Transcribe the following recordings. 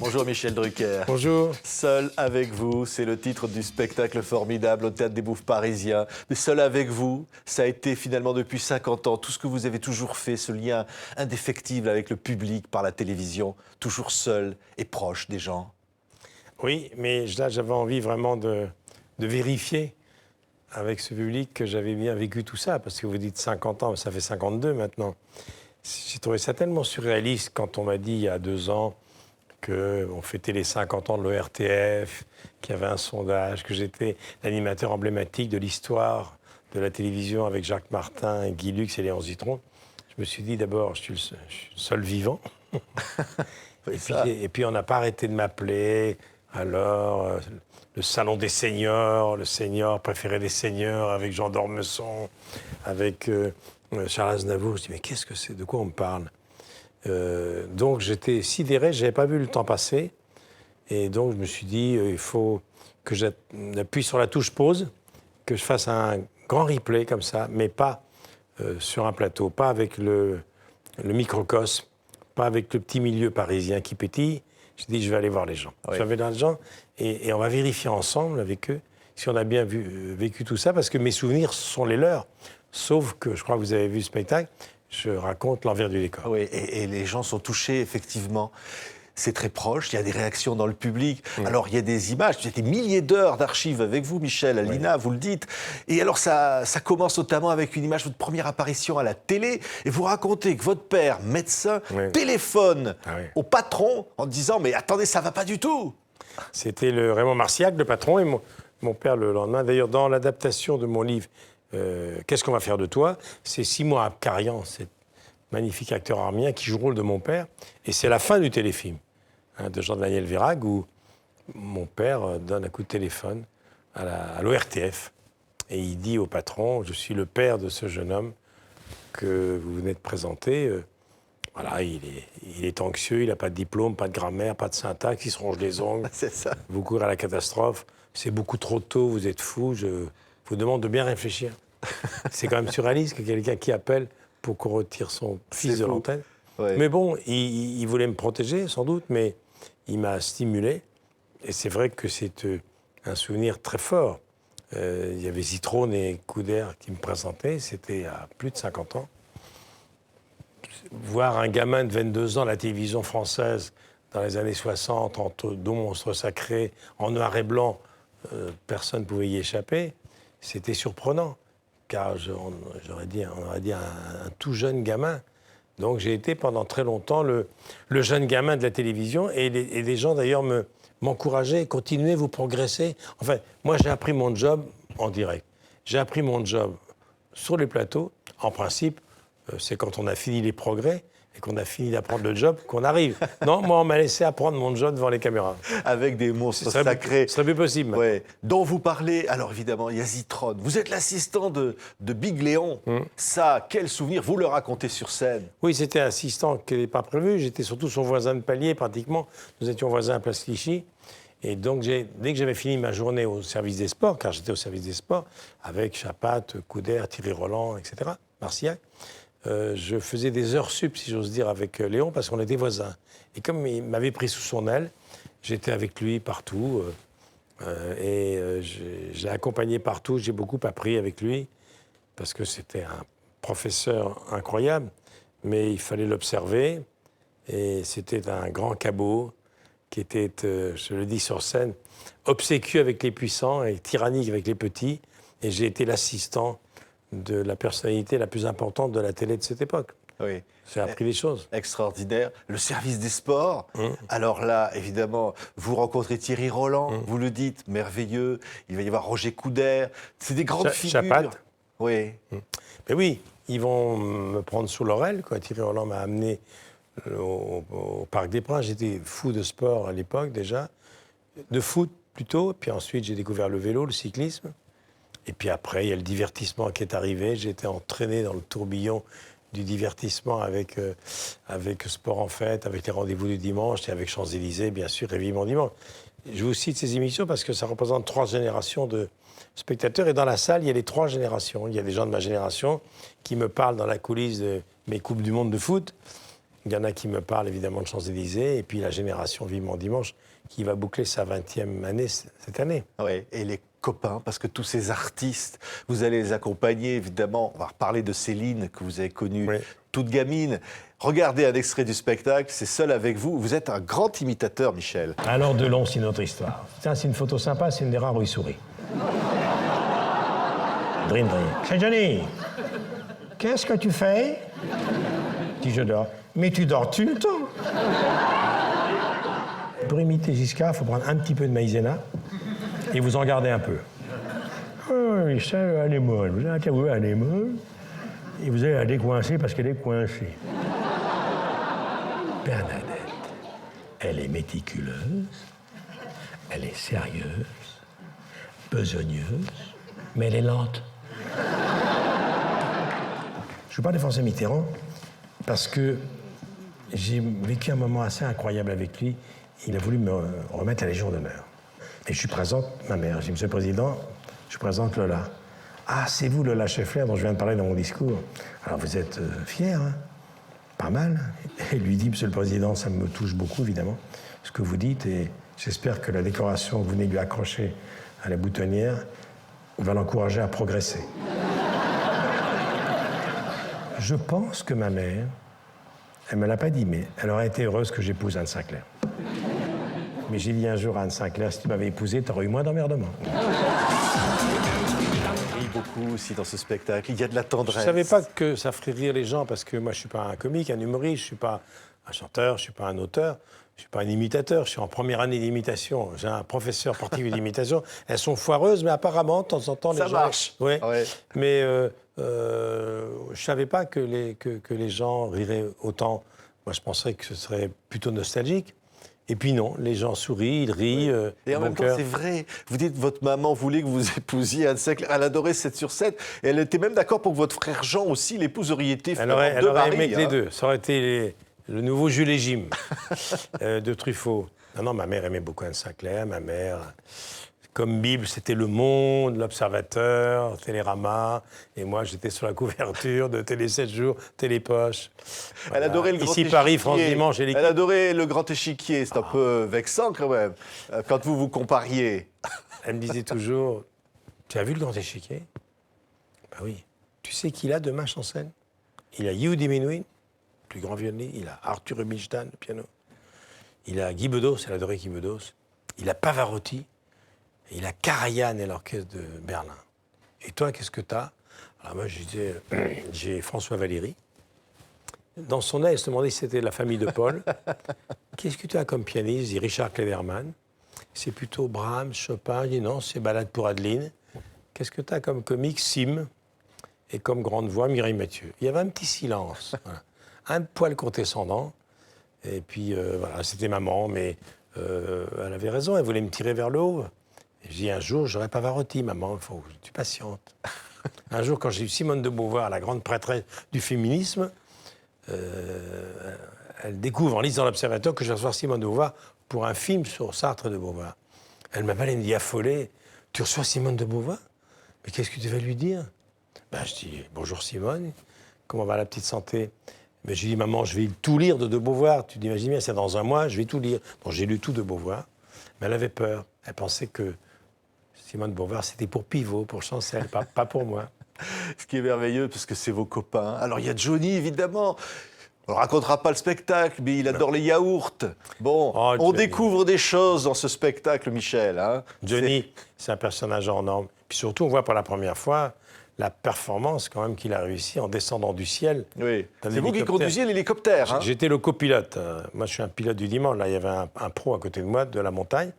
Bonjour Michel Drucker. Bonjour. Seul avec vous, c'est le titre du spectacle formidable au Théâtre des Bouffes parisiens. Mais seul avec vous, ça a été finalement depuis 50 ans, tout ce que vous avez toujours fait, ce lien indéfectible avec le public par la télévision, toujours seul et proche des gens. Oui, mais là, j'avais envie vraiment de vérifier avec ce public que j'avais bien vécu tout ça, parce que vous dites 50 ans, mais ça fait 52 maintenant. J'ai trouvé ça tellement surréaliste quand on m'a dit il y a 2 ans qu'on fêtait les 50 ans de l'ORTF, qu'il y avait un sondage, que j'étais l'animateur emblématique de l'histoire de la télévision avec Jacques Martin, Guy Lux et Léon Zitron. Je me suis dit d'abord, je suis le seul vivant. Et puis on n'a pas arrêté de m'appeler. Alors, le salon des seniors, le senior préféré des seniors, avec Jean d'Ormesson, avec Charles Aznavour. Je dis, mais qu'est-ce que c'est? De quoi on me parle? Donc j'étais sidéré, je n'avais pas vu le temps passer. Et donc je me suis dit, il faut que j'appuie sur la touche pause, que je fasse un grand replay comme ça, mais pas sur un plateau, pas avec le microcosme, pas avec le petit milieu parisien qui pétille. J'ai dit, je vais aller voir les gens. Oui. Je vais aller voir les gens et on va vérifier ensemble avec eux si on a bien vécu tout ça, parce que mes souvenirs sont les leurs. Sauf que, je crois que vous avez vu le spectacle, je raconte l'envers du décor. Oui, et les gens sont touchés, effectivement. C'est très proche, il y a des réactions dans le public. Alors, il y a des images, il y a des milliers d'heures d'archives avec vous, Michel, Alina, vous le dites. Et alors, ça commence notamment avec une image, votre première apparition à la télé, et vous racontez que votre père, médecin, téléphone au patron en disant « Mais attendez, ça va pas du tout !» C'était le Raymond Marciac, le patron, et mon père le lendemain. D'ailleurs, dans l'adaptation de mon livre « Qu'est-ce qu'on va faire de toi ?», c'est Simon Abkarian, cet magnifique acteur armien qui joue le rôle de mon père. Et c'est la fin du téléfilm de Jean-Daniel Vérag, où mon père donne un coup de téléphone à l'ORTF. Et il dit au patron, je suis le père de ce jeune homme que vous venez de présenter. Voilà, il est anxieux, il n'a pas de diplôme, pas de grammaire, pas de syntaxe, il se ronge les ongles. C'est ça. Vous courez à la catastrophe. C'est beaucoup trop tôt, vous êtes fou. Je vous demande de bien réfléchir. C'est quand même surréaliste que quelqu'un qui appelle pour qu'on retire son fils de l'antenne. Ouais. Mais bon, il voulait me protéger, sans doute, mais il m'a stimulé. Et c'est vrai que c'est un souvenir très fort. Il y avait Zitrone et Couder qui me présentaient, c'était à plus de 50 ans. Voir un gamin de 22 ans à la télévision française dans les années 60, entre deux monstres sacrés, en noir et blanc, personne ne pouvait y échapper, c'était surprenant. Car on aurait dit un tout jeune gamin. Donc j'ai été pendant très longtemps le jeune gamin de la télévision, et des gens d'ailleurs m'encourageaient, continuez, vous progressez. Enfin, moi j'ai appris mon job en direct. J'ai appris mon job sur les plateaux. En principe, c'est quand on a fini les progrès et qu'on a fini d'apprendre le job qu'on arrive. Non, moi on m'a laissé apprendre mon job devant les caméras. Avec des monstres sacrés. Ce serait plus possible. Ouais. Dont vous parlez, alors évidemment, il y a Zitrone. Vous êtes l'assistant de Big Léon. Ça, quel souvenir, vous le racontez sur scène. Oui, c'était un assistant qui n'était pas prévu. J'étais surtout son voisin de palier, pratiquement. Nous étions voisins à Place Clichy. Et donc, dès que j'avais fini ma journée au service des sports, car j'étais au service des sports, avec Chapat, Couder, Thierry Roland, etc., Marciac, je faisais des heures sup, si j'ose dire, avec Léon, parce qu'on était voisins. Et comme il m'avait pris sous son aile, j'étais avec lui partout. Je l'ai accompagné partout. J'ai beaucoup appris avec lui, parce que c'était un professeur incroyable. Mais il fallait l'observer. Et c'était un grand cabot qui était, je le dis sur scène, obséquieux avec les puissants et tyrannique avec les petits. Et j'ai été l'assistant de la personnalité la plus importante de la télé de cette époque. Oui. J'ai appris des choses. Extraordinaire. Le service des sports. Alors là, évidemment, vous rencontrez Thierry Roland, vous le dites, merveilleux. Il va y avoir Roger Couder. C'est des grandes figures. Chapat. Oui. Mais oui, ils vont me prendre sous leur aile, quoi. Thierry Roland m'a amené au Parc des Princes. J'étais fou de sport à l'époque déjà, de foot plutôt. Puis ensuite, j'ai découvert le vélo, le cyclisme. Et puis après, il y a le divertissement qui est arrivé. J'ai été entraîné dans le tourbillon du divertissement avec Sport en Fête, avec les rendez-vous du dimanche et avec Champs-Élysées, bien sûr, et Vivement Dimanche. Je vous cite ces émissions parce que ça représente 3 générations de spectateurs. Et dans la salle, il y a les 3 générations. Il y a des gens de ma génération qui me parlent dans la coulisse de mes Coupes du Monde de foot. Il y en a qui me parlent évidemment de Champs-Élysées, et puis la génération Vivement Dimanche, qui va boucler sa 20e année cette année. Oui, et les copains, parce que tous ces artistes, vous allez les accompagner, évidemment. On va reparler de Céline, que vous avez connue toute gamine. Regardez un extrait du spectacle, c'est Seul avec vous. Vous êtes un grand imitateur, Michel. Alors Delon, c'est notre histoire. Tiens, c'est une photo sympa, c'est une des rares où il sourit. Dream. C'est Johnny. Qu'est-ce que tu fais? Dis, je dors. Mais tu dors tout le temps. Pour imiter Giscard, il faut prendre un petit peu de maïzena et vous en gardez un peu. Oh, Michel, elle est molle. Vous allez avouer, elle est molle. Et vous allez la décoincer parce qu'elle est coincée. Bernadette, elle est méticuleuse, elle est sérieuse, besogneuse, mais elle est lente. Je ne veux pas défoncer Mitterrand parce que j'ai vécu un moment assez incroyable avec lui. Il a voulu me remettre la Légion d'honneur. Et je lui présente ma mère. Je dis, Monsieur le Président, je présente Lola. Ah, c'est vous, Lola Scheffler, dont je viens de parler dans mon discours. Alors, vous êtes fier, hein? Pas mal. Et il lui dit, Monsieur le Président, ça me touche beaucoup, évidemment, ce que vous dites, et j'espère que la décoration que vous venez lui accrocher à la boutonnière va l'encourager à progresser. Je pense que ma mère, elle ne me l'a pas dit, mais elle aurait été heureuse que j'épouse Anne Sinclair. Mais j'ai dit un jour à Anne Sinclair, si tu m'avais épousé, tu aurais eu moins d'emmerdements. Il rit beaucoup aussi dans ce spectacle. Il y a de la tendresse. Je ne savais pas que ça ferait rire les gens, parce que moi, je ne suis pas un comique, un humoriste, je ne suis pas un chanteur, je ne suis pas un auteur, je ne suis pas un imitateur, je suis en première année d'imitation. J'ai un professeur particulier d'imitation. Elles sont foireuses, mais apparemment, de temps en temps, les gens... Ça marche. Ouais. Ouais. Mais je ne savais pas que les gens riraient autant. Moi, je pensais que ce serait plutôt nostalgique. Et puis non, les gens sourient, ils rient. Et en même temps, c'est vrai. Vous dites, votre maman voulait que vous épousiez Anne Sinclair. Elle adorait 7 sur 7. Et elle était même d'accord pour que votre frère Jean aussi l'épouse. Aurait été Elle aurait aimé que les deux. Ça aurait été le nouveau Jules et Jim de Truffaut. Non, ma mère aimait beaucoup Anne Sinclair. Ma mère, comme Bible, c'était Le Monde, L'Observateur, Télérama. Et moi, j'étais sur la couverture de Télé 7 jours, Télépoche. Voilà. Elle adorait le grand échiquier. Ici, Paris, France Dimanche. Et elle adorait le grand échiquier. C'est un peu vexant, quand même, quand vous vous compariez. Elle me disait toujours, tu as vu le grand échiquier? Ben oui. Tu sais qui il a demain sur scène? Il a Yehudi Menuhin, plus grand violoniste. Il a Arthur Rubinstein, le piano. Il a Guy Bedos, elle adorait Guy Bedos. Il a Pavarotti. Et il a Karajan et l'orchestre de Berlin. Et toi, qu'est-ce que t'as? Alors moi, je disais, j'ai François Valéry. Dans son air, il se demandait si c'était la famille de Paul. Qu'est-ce que tu as comme pianiste? Je dis Richard Klederman. C'est plutôt Brahms, Chopin. Je dis non, c'est Ballade pour Adeline. Qu'est-ce que tu as comme comique? Sim. Et comme grande voix, Mireille Mathieu. Il y avait un petit silence. Voilà. Un poil condescendant. Et puis, voilà, c'était maman, mais elle avait raison, elle voulait me tirer vers le haut. Et je dis, un jour, j'aurai Pavarotti, maman, il faut que tu patientes. Un jour, quand j'ai eu Simone de Beauvoir, la grande prêtresse du féminisme, elle découvre en lisant l'Observateur que je vais recevoir Simone de Beauvoir pour un film sur Sartre de Beauvoir. Elle m'appelle et me dit, affolée, tu reçois Simone de Beauvoir? Mais qu'est-ce que tu vas lui dire? Ben, je dis, bonjour Simone, comment va la petite santé? Ben, je dis, maman, je vais tout lire de Beauvoir. Tu t'imagines bien, c'est dans un mois, je vais tout lire. Bon, j'ai lu tout de Beauvoir, mais elle avait peur. Elle pensait que Simone de Beauvoir, c'était pour Pivot, pour Chancel, pas pour moi. Ce qui est merveilleux, parce que c'est vos copains. Alors, il y a Johnny, évidemment. On ne racontera pas le spectacle, mais il adore les yaourts. Bon, on découvre des choses dans ce spectacle, Michel. Hein. Johnny, c'est un personnage hors norme. Puis surtout, on voit pour la première fois la performance quand même qu'il a réussi en descendant du ciel. Oui, c'est vous qui conduisiez l'hélicoptère. Hein. J'étais le copilote. Moi, je suis un pilote du dimanche. Là, il y avait un pro à côté de moi, de la montagne,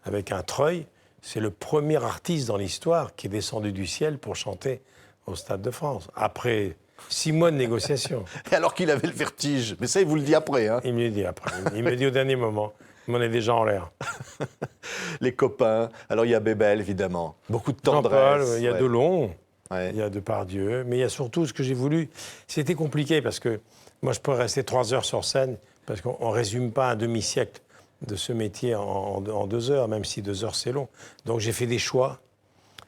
avec un treuil. C'est le premier artiste dans l'histoire qui est descendu du ciel pour chanter au Stade de France. Après 6 mois de négociations. Et alors qu'il avait le vertige. Mais ça, il vous le dit après. Hein. Il me le dit après. Il me le dit au dernier moment. Il m'en est déjà en l'air. Les copains. Alors, il y a Bébel, évidemment. Beaucoup de tendresse. Jean-Paul, il y a Delon. Ouais. Il y a Depardieu, mais il y a surtout ce que j'ai voulu. C'était compliqué parce que moi, je pourrais rester 3 heures sur scène parce qu'on ne résume pas un demi-siècle de ce métier en 2 heures, même si 2 heures, c'est long. Donc, j'ai fait des choix.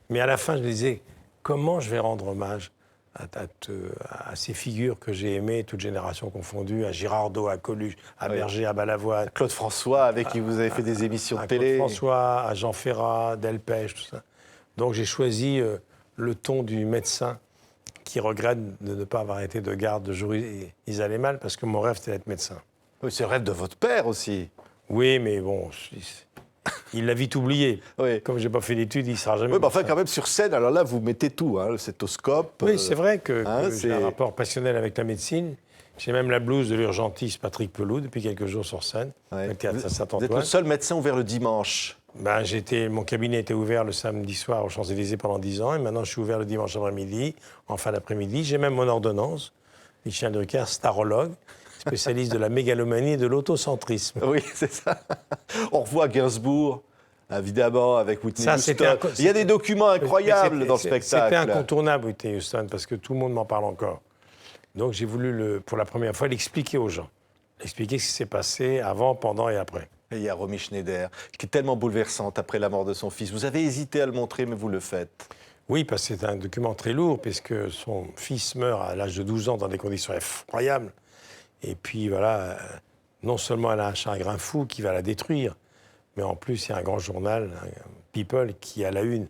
Mais à la fin, je me disais, comment je vais rendre hommage à ces figures que j'ai aimées, toutes générations confondues, à Girardot, à Coluche, à Berger, à Balavoine. Claude François, avec qui vous avez fait des émissions de télé. Claude François, à Jean Ferrat, Delpech, tout ça. Donc j'ai choisi le ton du médecin qui regrette de ne pas avoir été de garde de jour. Ils allaient mal parce que mon rêve, c'était d'être médecin. Oui, c'est le rêve de votre père aussi. Oui, mais bon, il l'a vite oublié. Oui. Comme je n'ai pas fait d'études, il ne sera jamais. Oui, mais enfin, quand même, sur scène, alors là, vous mettez tout, hein, le stéthoscope. Oui, c'est vrai que j'ai un c'est- rapport passionnel avec la médecine. J'ai même la blouse de l'urgentiste Patrick Pelou depuis quelques jours sur scène, Ouais. au théâtre Vous êtes Saint-Antoine. le seul médecin ouvert le dimanche. Ben, mon cabinet était ouvert le samedi soir aux Champs-Élysées pendant 10 ans, et maintenant je suis ouvert le dimanche après-midi, en fin d'après-midi. J'ai même mon ordonnance, Michel Drucker, starologue, spécialiste de la mégalomanie et de l'autocentrisme. Oui, c'est ça. On revoit Gainsbourg, évidemment, avec Whitney Ça, Houston. c'était Il y a des documents incroyables dans le C'était spectacle. incontournable, Whitney Houston, parce que tout le monde m'en parle encore. Donc j'ai voulu, pour la première fois, l'expliquer aux gens. Expliquer ce qui s'est passé avant, pendant et après. Et il y a Romy Schneider, qui est tellement bouleversante après la mort de son fils. Vous avez hésité à le montrer, mais vous le faites. Oui, parce que c'est un document très lourd, puisque son fils meurt à l'âge de 12 ans dans des conditions effroyables. Et puis voilà, non seulement elle a un chagrin fou qui va la détruire, mais en plus il y a un grand journal, People, qui à la une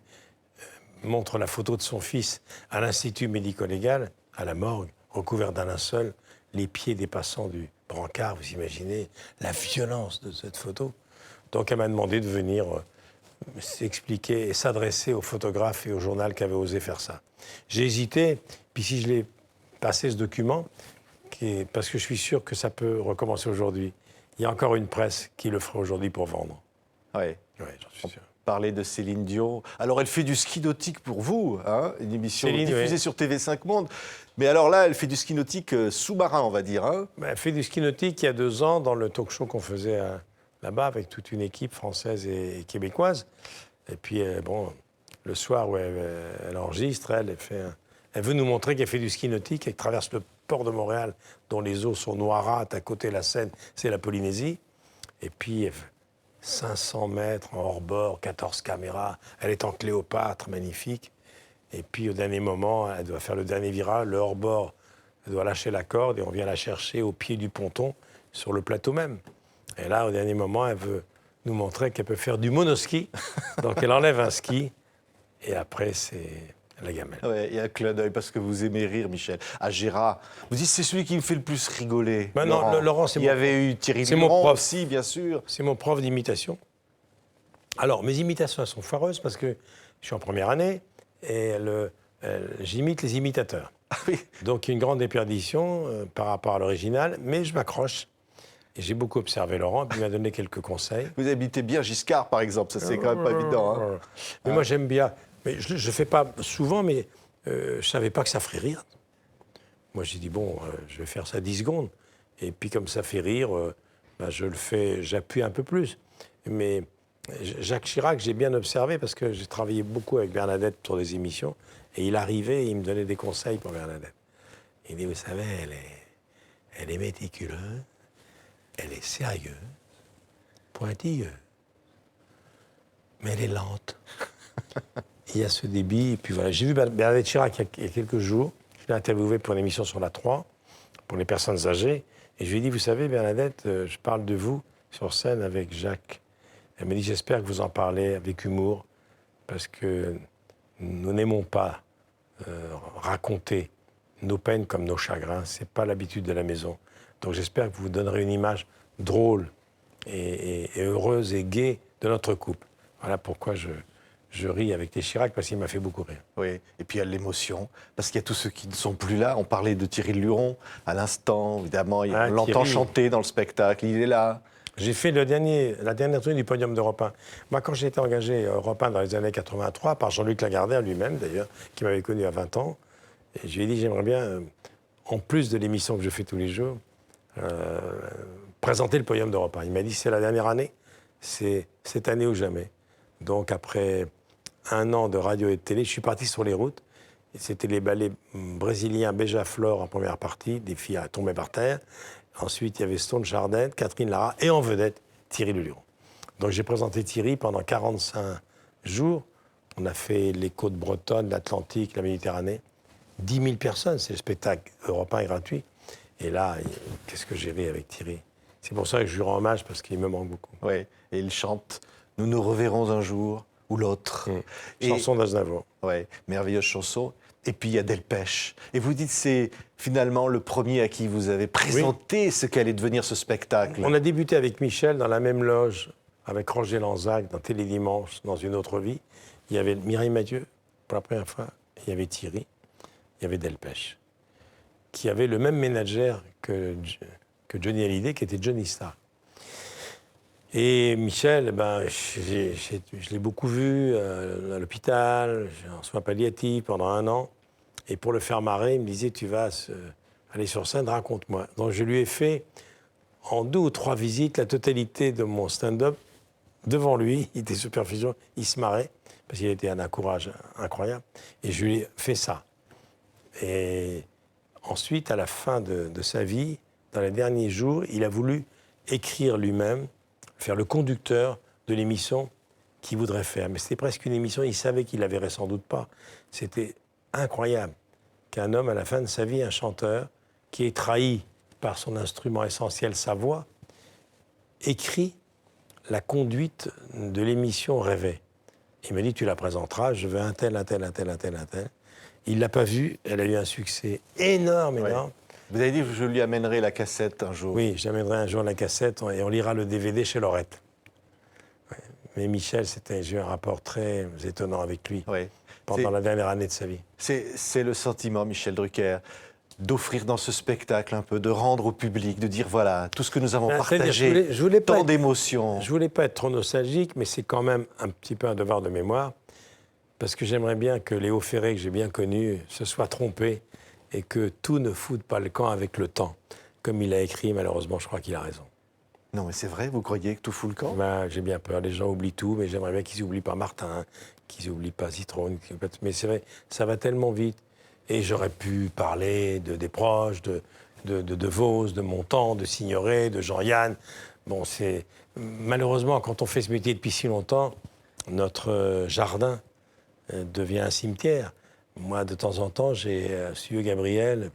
montre la photo de son fils à l'Institut médico-légal, à la morgue, recouvert d'un linceul, les pieds dépassant du brancard, vous imaginez la violence de cette photo. Donc elle m'a demandé de venir s'expliquer et s'adresser aux photographes et au journal qui avaient osé faire ça. J'ai hésité, puis si je l'ai passé ce document, parce que je suis sûr que ça peut recommencer aujourd'hui, il y a encore une presse qui le fera aujourd'hui pour vendre. Oui. Oui, j'en suis sûr. Parler de Céline Dion. Alors, elle fait du ski nautique pour vous, hein, une émission Céline, diffusée oui. sur TV5 Monde. Mais alors là, elle fait du ski nautique sous-marin, on va dire. Hein. Elle fait du ski nautique il y a 2 ans dans le talk show qu'on faisait là-bas avec toute une équipe française et québécoise. Et puis, bon, le soir où elle enregistre, elle veut nous montrer qu'elle fait du ski nautique, qu'elle traverse le port de Montréal, dont les eaux sont noirâtres, à côté de la Seine, c'est la Polynésie. Et puis, elle fait 500 mètres en hors-bord, 14 caméras. Elle est en Cléopâtre, magnifique. Et puis, au dernier moment, elle doit faire le dernier virage, le hors-bord, elle doit lâcher la corde et on vient la chercher au pied du ponton, sur le plateau même. Et là, au dernier moment, elle veut nous montrer qu'elle peut faire du monoski. Donc, elle enlève un ski et après, c'est la gamelle. Ouais, il y a un clin d'œil parce que vous aimez rire, Michel. À Gérard, vous dites c'est celui qui me fait le plus rigoler. Ben non, Laurent, c'est Il y avait eu Thierry c'est mon Luron prof. aussi, bien sûr. C'est mon prof d'imitation. Alors, mes imitations, elles sont foireuses parce que je suis en première année et j'imite les imitateurs. Ah oui. Donc, il y a une grande déperdition par rapport à l'original, mais je m'accroche. Et j'ai beaucoup observé Laurent, puis il m'a donné quelques conseils. Vous imitez bien Giscard, par exemple. Ça, c'est quand même pas évident. Hein. Mais moi, j'aime bien. Mais je ne le fais pas souvent, mais je ne savais pas que ça ferait rire. Moi, j'ai dit, bon, je vais faire ça 10 secondes. Et puis, comme ça fait rire, ben, je le fais, j'appuie un peu plus. Mais Jacques Chirac, j'ai bien observé, parce que j'ai travaillé beaucoup avec Bernadette sur des émissions, et il arrivait et il me donnait des conseils pour Bernadette. Il dit, vous savez, elle est méticuleuse, elle est sérieuse, pointilleuse, mais elle est lente. Il y a ce débit, et puis voilà. J'ai vu Bernadette Chirac il y a quelques jours, je l'ai interviewé pour une émission sur la 3, pour les personnes âgées, et je lui ai dit, vous savez, Bernadette, je parle de vous sur scène avec Jacques. Elle m'a dit, j'espère que vous en parlez avec humour, parce que nous n'aimons pas raconter nos peines comme nos chagrins. Ce n'est pas l'habitude de la maison. Donc j'espère que vous donnerez une image drôle et heureuse et gaie de notre couple. Voilà pourquoi je ris avec les Chirac, parce qu'il m'a fait beaucoup rire. Oui, et puis il y a l'émotion, parce qu'il y a tous ceux qui ne sont plus là. On parlait de Thierry Luron à l'instant, évidemment. On l'entend chanter dans le spectacle, il est là. J'ai fait la dernière tournée du podium d'Europe 1. Moi, quand j'ai été engagé à Europe 1 dans les années 83, par Jean-Luc Lagardère lui-même, d'ailleurs, qui m'avait connu à 20 ans, et je lui ai dit, j'aimerais bien, en plus de l'émission que je fais tous les jours, présenter le podium d'Europe 1. Il m'a dit, c'est la dernière année, c'est cette année ou jamais. Donc, après 1 an de radio et de télé, je suis parti sur les routes. C'était les ballets brésiliens Beija-Flor en première partie, des filles à tomber par terre. Ensuite, il y avait Stone Chardin, Catherine Lara et en vedette, Thierry Luron. Donc j'ai présenté Thierry pendant 45 jours. On a fait les côtes bretonnes, l'Atlantique, la Méditerranée. 10 000 personnes, c'est le spectacle européen gratuit. Et là, qu'est-ce que j'ai ri avec Thierry. C'est pour ça que je lui rends hommage, parce qu'il me manque beaucoup. Oui, et il chante « Nous nous reverrons un jour » ou l'autre. Chanson d'Aznavour. Oui, merveilleuse chanson. Et puis il y a Delpech. Et vous dites c'est finalement le premier à qui vous avez présenté ce qu'allait devenir ce spectacle. On a débuté avec Michel dans la même loge, avec Roger Lanzac, dans Télédimanche, dans une autre vie. Il y avait Mireille Mathieu, pour la première fois. Il y avait Thierry. Il y avait Delpech, qui avait le même manager que Johnny Hallyday, qui était Johnny Starr. Et Michel, je l'ai beaucoup vu à l'hôpital, en soins palliatifs pendant 1 an. Et pour le faire marrer, il me disait, tu vas aller sur scène, raconte-moi. Donc je lui ai fait, en 2 ou 3 visites, la totalité de mon stand-up devant lui. Il était sous perfusion, il se marrait, parce qu'il était un courage incroyable. Et je lui ai fait ça. Et ensuite, à la fin de sa vie, dans les derniers jours, il a voulu écrire lui-même, faire le conducteur de l'émission qu'il voudrait faire. Mais c'était presque une émission, il savait qu'il la verrait sans doute pas. C'était incroyable qu'un homme, à la fin de sa vie, un chanteur, qui est trahi par son instrument essentiel, sa voix, écrit la conduite de l'émission Rêver. Il m'a dit, tu la présenteras, je veux un tel, un tel, un tel, un tel, un tel. Il ne l'a pas vue, elle a eu un succès énorme, énorme. Ouais. Vous avez dit que je lui amènerai la cassette un jour. Oui, j'amènerai un jour la cassette et on lira le DVD chez Laurette. Ouais. Mais Michel, j'ai eu un rapport très étonnant avec lui pendant la dernière année de sa vie. C'est le sentiment, Michel Drucker, d'offrir dans ce spectacle un peu, de rendre au public, de dire voilà, tout ce que nous avons partagé, je voulais tant d'émotions. Je ne voulais pas être trop nostalgique, mais c'est quand même un petit peu un devoir de mémoire, parce que j'aimerais bien que Léo Ferré, que j'ai bien connu, se soit trompé et que tout ne foute pas le camp avec le temps. Comme il a écrit, malheureusement, je crois qu'il a raison. Non, mais c'est vrai, vous croyez que tout fout le camp? J'ai bien peur, les gens oublient tout, mais j'aimerais bien qu'ils n'oublient pas Martin, qu'ils n'oublient pas Zitrone. Mais c'est vrai, ça va tellement vite. Et j'aurais pu parler des proches, de Vos, de Montand, de Signoret, de Jean-Yann. Bon, malheureusement, quand on fait ce métier depuis si longtemps, notre jardin devient un cimetière. Moi, de temps en temps, suivi Gabriel,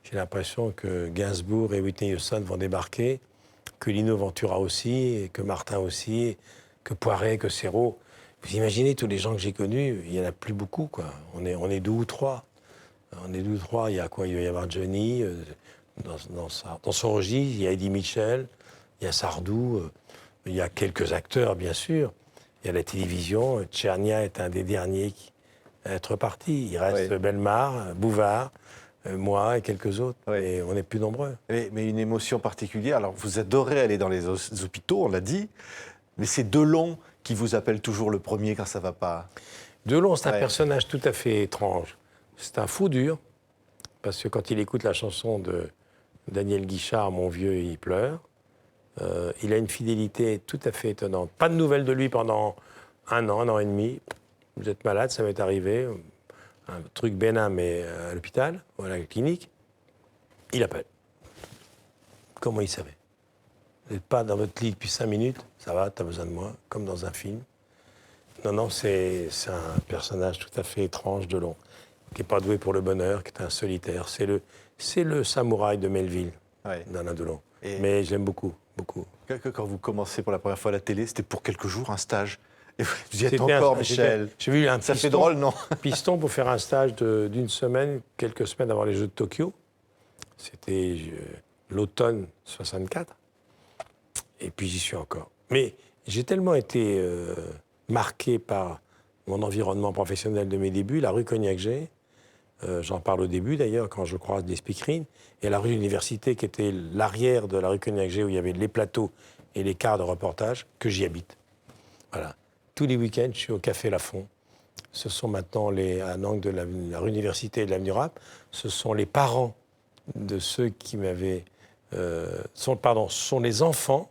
j'ai l'impression que Gainsbourg et Whitney Houston vont débarquer, que Lino Ventura aussi, et que Martin aussi, que Poiret, que Serrault. Vous imaginez tous les gens que j'ai connus, il n'y en a plus beaucoup, quoi. On est 2 ou 3. On est 2 ou 3, il y a quoi? Il va y avoir Johnny, dans son registre, il y a Eddie Mitchell, il y a Sardou, il y a quelques acteurs, bien sûr. Il y a la télévision, Tchernia est un des derniers à être parti. Il reste Bellemare, Bouvard, moi et quelques autres. Et on est plus nombreux. Mais une émotion particulière. Alors, vous adorez aller dans les hôpitaux, on l'a dit, mais c'est Delon qui vous appelle toujours le premier quand ça ne va pas. Delon, c'est un personnage tout à fait étrange. C'est un fou dur, parce que quand il écoute la chanson de Daniel Guichard, Mon vieux, il pleure. Il a une fidélité tout à fait étonnante. Pas de nouvelles de lui pendant 1 an et demi. Vous êtes malade, ça m'est arrivé. Un truc bénin, mais à l'hôpital, ou à la clinique. Il appelle. Comment il savait? Vous n'êtes pas dans votre lit depuis 5 minutes, ça va, tu as besoin de moi, comme dans un film. Non, c'est un personnage tout à fait étrange, Delon, qui n'est pas doué pour le bonheur, qui est un solitaire. C'est le samouraï de Melville, d'Alain Delon. Mais j'aime beaucoup, beaucoup. Quand vous commencez pour la première fois à la télé, c'était pour quelques jours, un stage. Et vous y êtes encore, Michel. J'ai vu un Ça fait drôle, non? Piston pour faire un stage d'1 semaine, quelques semaines avant les Jeux de Tokyo. C'était l'automne 64. Et puis j'y suis encore. Mais j'ai tellement été marqué par mon environnement professionnel de mes débuts, la rue Cognac-Gay, j'en parle au début d'ailleurs, quand je croise des speakerines, et la rue Université, qui était l'arrière de la rue Cognac-Gay, où il y avait les plateaux et les cars de reportage, que j'y habite. Voilà. Tous les week-ends, je suis au Café Lafont. Ce sont maintenant, à l'angle de la rue Université et de l'avenue Rapp, ce sont les parents de ceux qui m'avaient... sont les enfants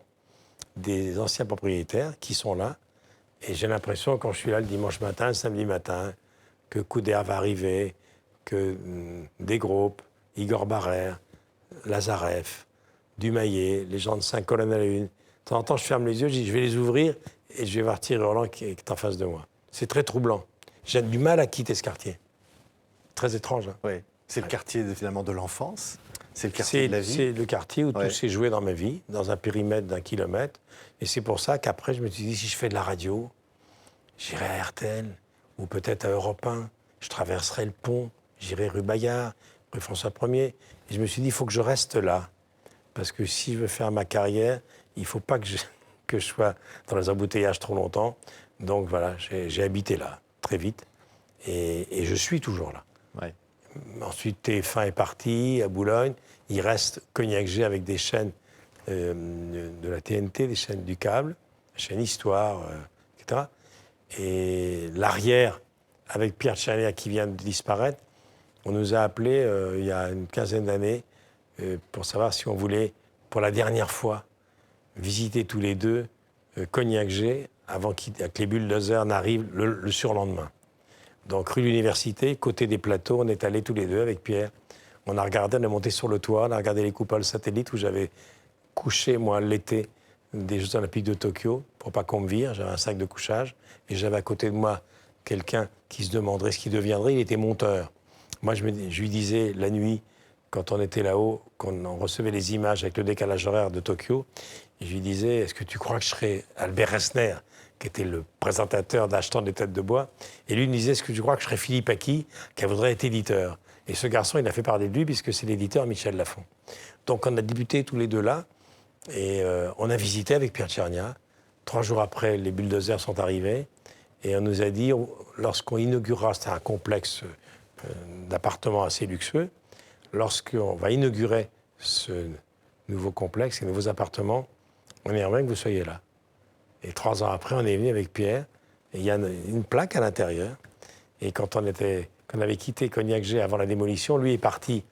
des anciens propriétaires qui sont là. Et j'ai l'impression, quand je suis là le dimanche matin, le samedi matin, que Coudert va arriver, que Desgroupes, Igor Barrère, Lazareff, Dumayet, les gens de Saint-Colonne-à-la-Une. De temps en temps, je ferme les yeux, je dis, je vais les ouvrir et je vais voir Thierry Roland qui est en face de moi. C'est très troublant. J'ai du mal à quitter ce quartier. Très étrange. Hein. Oui. C'est le quartier finalement de l'enfance. C'est le quartier de la vie. C'est le quartier où tout s'est joué dans ma vie, dans un périmètre d'1 kilomètre. Et c'est pour ça qu'après, je me suis dit, si je fais de la radio, j'irai à RTL, ou peut-être à Europe 1. Je traverserai le pont, j'irai rue Bayard, rue François 1er. Et je me suis dit, il faut que je reste là. Parce que si je veux faire ma carrière, il ne faut pas que je sois dans les embouteillages trop longtemps. Donc voilà, j'ai habité là, très vite. Et je suis toujours là. Ouais. Ensuite, TF1 est parti à Boulogne. Il reste Cognac G avec des chaînes de la TNT, des chaînes du câble, la chaîne Histoire, etc. Et l'arrière, avec Pierre Tchernia qui vient de disparaître, on nous a appelés il y a une quinzaine d'années pour savoir si on voulait, pour la dernière fois, visiter tous les deux Cognac G avant que les bulldozers n'arrivent le surlendemain. Donc, rue de l'Université, côté des plateaux, on est allés tous les deux avec Pierre. On a regardé, on est monté sur le toit, on a regardé les coupoles satellites où j'avais couché, moi, l'été des Jeux Olympiques de Tokyo, pour pas qu'on me vire. J'avais un sac de couchage. Et j'avais à côté de moi quelqu'un qui se demanderait ce qu'il deviendrait. Il était monteur. Moi, je lui disais la nuit, quand on était là-haut, qu'on recevait les images avec le décalage horaire de Tokyo, et je lui disais, est-ce que tu crois que je serais Albert Resner, qui était le présentateur d'Achetant des Têtes de Bois, et lui il me disait, est-ce que tu crois que je serais Philippe Aki, qui voudrait être éditeur? Et ce garçon, il a fait parler de lui, puisque c'est l'éditeur Michel Lafon. Donc on a débuté tous les deux là, et on a visité avec Pierre Tchernia. 3 jours après, les bulldozers sont arrivés, et on nous a dit, lorsqu'on inaugurera, c'était un complexe d'appartements assez luxueux, lorsqu'on va inaugurer ce nouveau complexe, ces nouveaux appartements, on aimerait bien que vous soyez là. Et 3 ans après, on est venu avec Pierre, et il y a une plaque à l'intérieur. Et quand on avait quitté Cognac G avant la démolition, lui est parti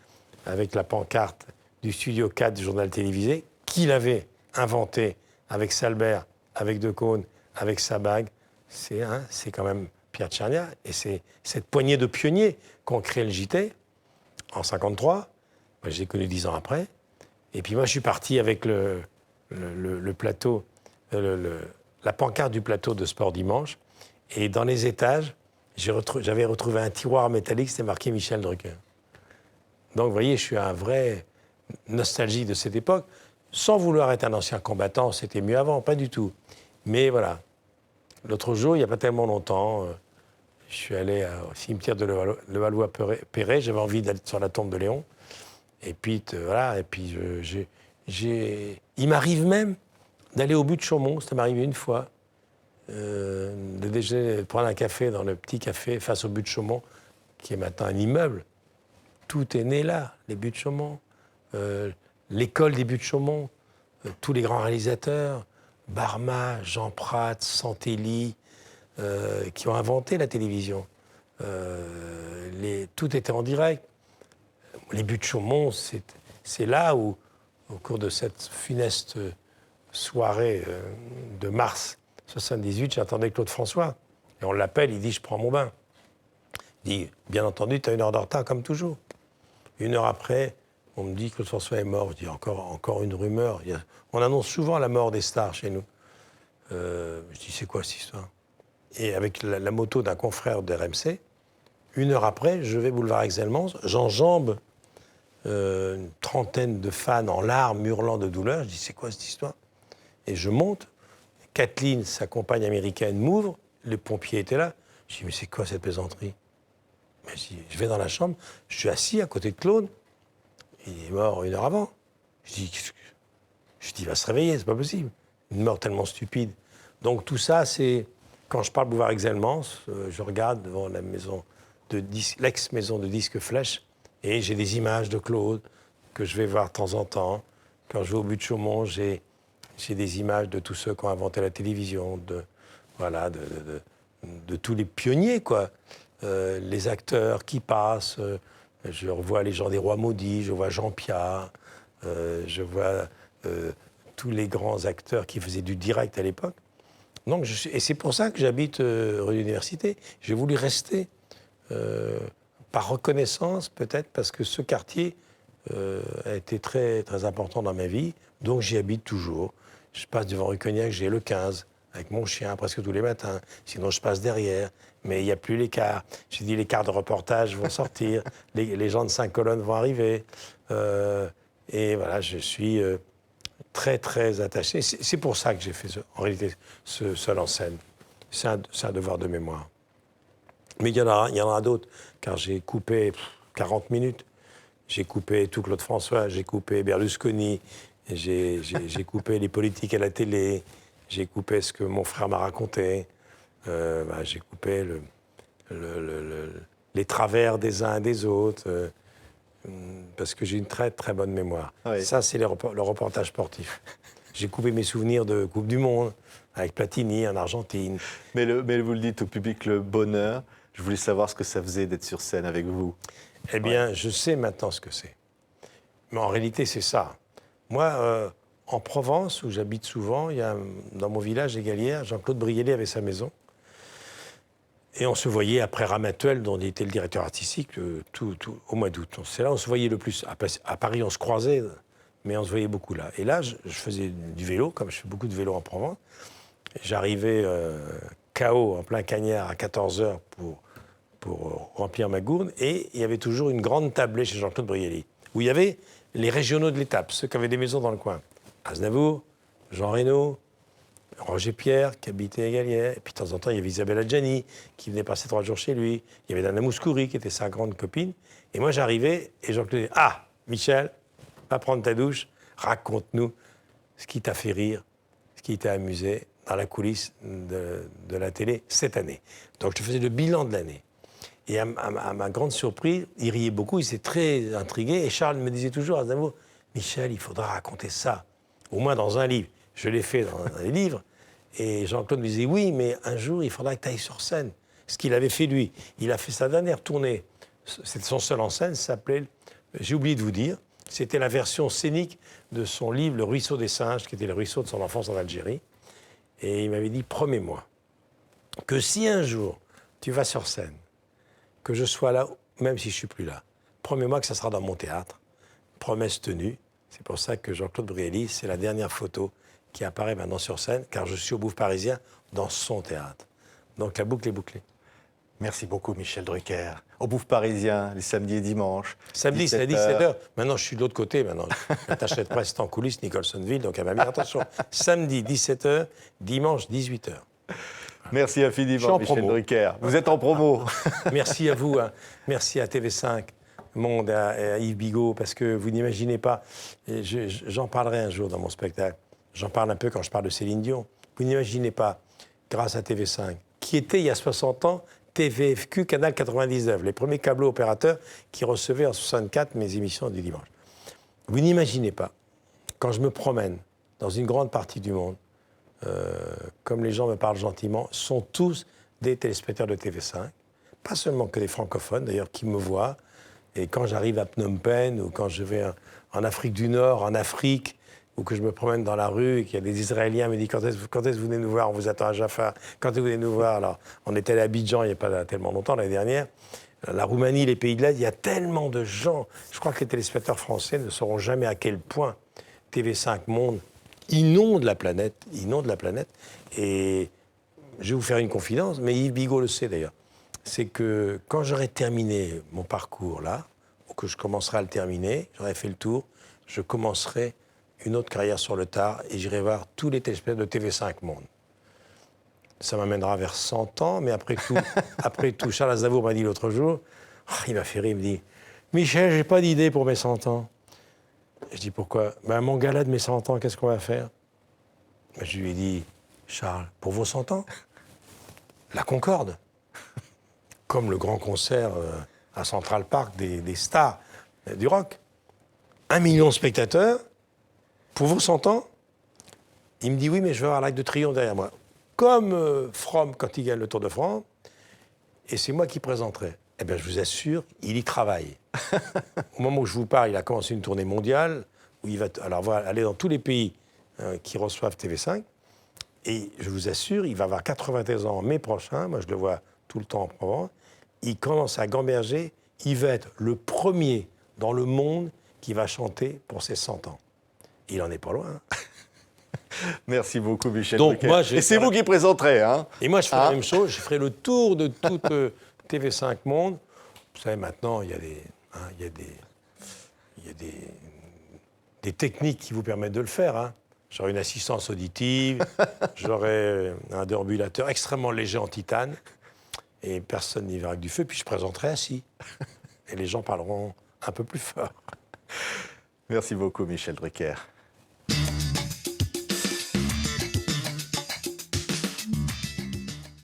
avec la pancarte du Studio 4 du journal télévisé, qu'il avait inventé avec Salbert, avec Decaune, avec Sabag. C'est quand même Pierre Tchernia. Et c'est cette poignée de pionniers qu'ont créé le JT en 1953. Moi, je l'ai connu 10 ans après. Et puis moi, je suis parti avec le plateau, la pancarte du plateau de Sport Dimanche. Et dans les étages, j'avais retrouvé un tiroir métallique, c'était marqué Michel Drucker. Donc, vous voyez, je suis un vrai nostalgie de cette époque. Sans vouloir être un ancien combattant, c'était mieux avant, pas du tout. Mais voilà. L'autre jour, il n'y a pas tellement longtemps, je suis allé au cimetière de Levallois-Perret, j'avais envie d'aller sur la tombe de Léon. Et puis, voilà, et puis il m'arrive même d'aller au but de Chaumont, ça m'est arrivé une fois, de déjeuner, de prendre un café dans le petit café face au but de Chaumont, qui est maintenant un immeuble. Tout est né là, les buts de Chaumont, l'école des buts de Chaumont, tous les grands réalisateurs, Barma, Jean Prat, Santelli, qui ont inventé la télévision. Tout était en direct. Les buts de Chaumont, c'est là où, au cours de cette funeste soirée de mars 78, j'attendais Claude François. Et on l'appelle, il dit « Je prends mon bain ». Il dit « Bien entendu, tu as 1 heure de retard, comme toujours ». 1 heure après, on me dit que Claude François est mort. Je dis « Encore une rumeur ». On annonce souvent la mort des stars chez nous. Je dis « C'est quoi cette histoire ?» Et avec la moto d'un confrère de RMC, 1 heure après, je vais boulevard Exelmans, j'enjambe une trentaine de fans en larmes, hurlant de douleur. Je dis, c'est quoi cette histoire? Et je monte. Kathleen, sa compagne américaine, m'ouvre. Les pompiers étaient là. Je dis, mais c'est quoi cette plaisanterie? Je vais dans la chambre. Je suis assis à côté de Claude. Il est mort 1 heure avant. Je dis, il va se réveiller, c'est pas possible. Une mort tellement stupide. Donc tout ça, c'est... Quand je parle boulevard Exelmans, je regarde devant la maison l'ex-maison de disques Flèche. Et j'ai des images de Claude que je vais voir de temps en temps. Quand je vais au but de Chaumont, j'ai des images de tous ceux qui ont inventé la télévision, de tous les pionniers, quoi. Les acteurs qui passent. Je revois les gens des Rois Maudits, je vois Jean Piat, je vois tous les grands acteurs qui faisaient du direct à l'époque. Donc, et c'est pour ça que j'habite rue de l'Université. J'ai voulu rester... par reconnaissance, peut-être, parce que ce quartier a été très, très important dans ma vie, donc j'y habite toujours. Je passe devant rue Cognac, j'ai le 15, avec mon chien presque tous les matins. Sinon, je passe derrière. Mais il n'y a plus les cars. J'ai dit, les cars de reportage vont sortir. Les gens de 5 colonnes vont arriver. Et voilà, je suis très, très attaché. C'est pour ça que j'ai fait, en réalité, ce seul en scène. C'est un devoir de mémoire. Mais il y en aura d'autres, car j'ai coupé 40 minutes. J'ai coupé tout Claude François, j'ai coupé Berlusconi, j'ai coupé les politiques à la télé, j'ai coupé ce que mon frère m'a raconté, j'ai coupé les travers des uns et des autres, parce que j'ai une très très bonne mémoire. Oui. Ça, c'est le reportage sportif. J'ai coupé mes souvenirs de Coupe du Monde, avec Platini en Argentine. Mais vous le dites au public, le bonheur. Je voulais savoir ce que ça faisait d'être sur scène avec vous. Eh bien, je sais maintenant ce que c'est. Mais en réalité, c'est ça. Moi, en Provence, où j'habite souvent, il y a, dans mon village, les Galières, Jean-Claude Brialy avait sa maison. Et on se voyait après Ramatuel, dont il était le directeur artistique, au mois d'août. C'est là où on se voyait le plus. À Paris, on se croisait, mais on se voyait beaucoup là. Et là, je faisais du vélo, comme je fais beaucoup de vélo en Provence. J'arrivais KO, en plein cagnard, à 14h pour remplir ma gourde. Et il y avait toujours une grande tablée chez Jean-Claude Brialy, où il y avait les régionaux de l'étape, ceux qui avaient des maisons dans le coin. Aznavour, Jean Reno, Roger Pierre, qui habitait à Galières. Et puis de temps en temps, il y avait Isabelle Adjani, qui venait passer 3 jours chez lui. Il y avait Dana Mouskouri, qui était sa grande copine. Et moi, j'arrivais et Jean-Claude disait « Ah, Michel, va prendre ta douche, raconte-nous ce qui t'a fait rire, ce qui t'a amusé dans la coulisse de la télé cette année. » Donc, je faisais le bilan de l'année. Et à ma grande surprise, il riait beaucoup, il s'est très intrigué. Et Charles me disait toujours, Aznavour, Michel, il faudra raconter ça, au moins dans un livre. Je l'ai fait dans les livres. Et Jean-Claude me disait, oui, mais un jour, il faudra que tu ailles sur scène. Ce qu'il avait fait, lui. Il a fait sa dernière tournée. C'était son seul en scène, ça s'appelait, j'ai oublié de vous dire, c'était la version scénique de son livre Le ruisseau des singes, qui était le ruisseau de son enfance en Algérie. Et il m'avait dit, promets-moi que si un jour, tu vas sur scène, que je sois là, même si je ne suis plus là. Promets-moi que ça sera dans mon théâtre. Promesse tenue. C'est pour ça que Jean-Claude Brialy, c'est la dernière photo qui apparaît maintenant sur scène, car je suis au Bouffe Parisien dans son théâtre. Donc la boucle est bouclée. Merci beaucoup, Michel Drucker. Au Bouffe Parisien, les samedis et dimanches. Samedi, c'est à 17h. Maintenant, je suis de l'autre côté. Maintenant, l'attaché de presse est en coulisses, Nicholsonville, donc elle m'a mis attention. Samedi, 17h, dimanche, 18h. Merci infiniment, Michel Drucker. Vous êtes en promo. Merci à vous, hein. Merci à TV5 Monde, à Yves Bigot, parce que vous n'imaginez pas, j'en parlerai un jour dans mon spectacle, j'en parle un peu quand je parle de Céline Dion, vous n'imaginez pas, grâce à TV5, qui était il y a 60 ans TVFQ Canal 99, les premiers câbleaux opérateurs qui recevaient en 64 mes émissions du dimanche. Vous n'imaginez pas, quand je me promène dans une grande partie du monde, comme les gens me parlent gentiment, sont tous des téléspectateurs de TV5, pas seulement que des francophones d'ailleurs qui me voient, et quand j'arrive à Phnom Penh ou quand je vais en Afrique du Nord, en Afrique, ou que je me promène dans la rue et qu'il y a des Israéliens qui me disent quand est-ce que vous venez nous voir, on vous attend à Jaffa, quand est-ce que vous venez nous voir. Alors, on était allé à Abidjan il n'y a pas tellement longtemps, l'année dernière, la Roumanie, les pays de l'Est, il y a tellement de gens. Je crois que les téléspectateurs français ne sauront jamais à quel point TV5 Monde inonde la planète. Et je vais vous faire une confidence, mais Yves Bigot le sait d'ailleurs. C'est que quand j'aurai terminé mon parcours là, ou que je commencerai à le terminer, j'aurai fait le tour, je commencerai une autre carrière sur le tard et j'irai voir tous les téléspectateurs de TV5 Monde. Ça m'amènera vers 100 ans, mais après tout, Charles Aznavour m'a dit l'autre jour, il m'a fait rire, il me dit « Michel, j'ai pas d'idée pour mes 100 ans. » Je dis « Pourquoi ?»« Mon gala de mes 100 ans, qu'est-ce qu'on va faire ?» Je lui ai dit « Charles, pour vos 100 ans, la Concorde. » Comme le grand concert à Central Park des stars du rock. 1 million de spectateurs, pour vos 100 ans. Il me dit oui, mais je veux avoir l'Arc de Triomphe derrière moi. Comme Fromm quand il gagne le Tour de France, et c'est moi qui présenterai. Eh bien, je vous assure, il y travaille. Au moment où je vous parle, il a commencé une tournée mondiale, où il va aller dans tous les pays qui reçoivent TV5, et je vous assure, il va avoir 93 ans en mai prochain, moi je le vois tout le temps en Provence, il commence à gamberger, il va être le premier dans le monde qui va chanter pour ses 100 ans. Il en est pas loin. Merci beaucoup, Michel Donc, Drucker. moi, Et c'est vous qui présenterez, hein? Et moi, je ferai la même chose. Je ferai le tour de toute TV5 Monde. Vous savez, maintenant, il y a des techniques qui vous permettent de le faire. Hein. J'aurai une assistance auditive, j'aurai un déambulateur extrêmement léger en titane, et personne n'y verra que du feu, puis je présenterai assis. Et les gens parleront un peu plus fort. Merci beaucoup, Michel Drucker.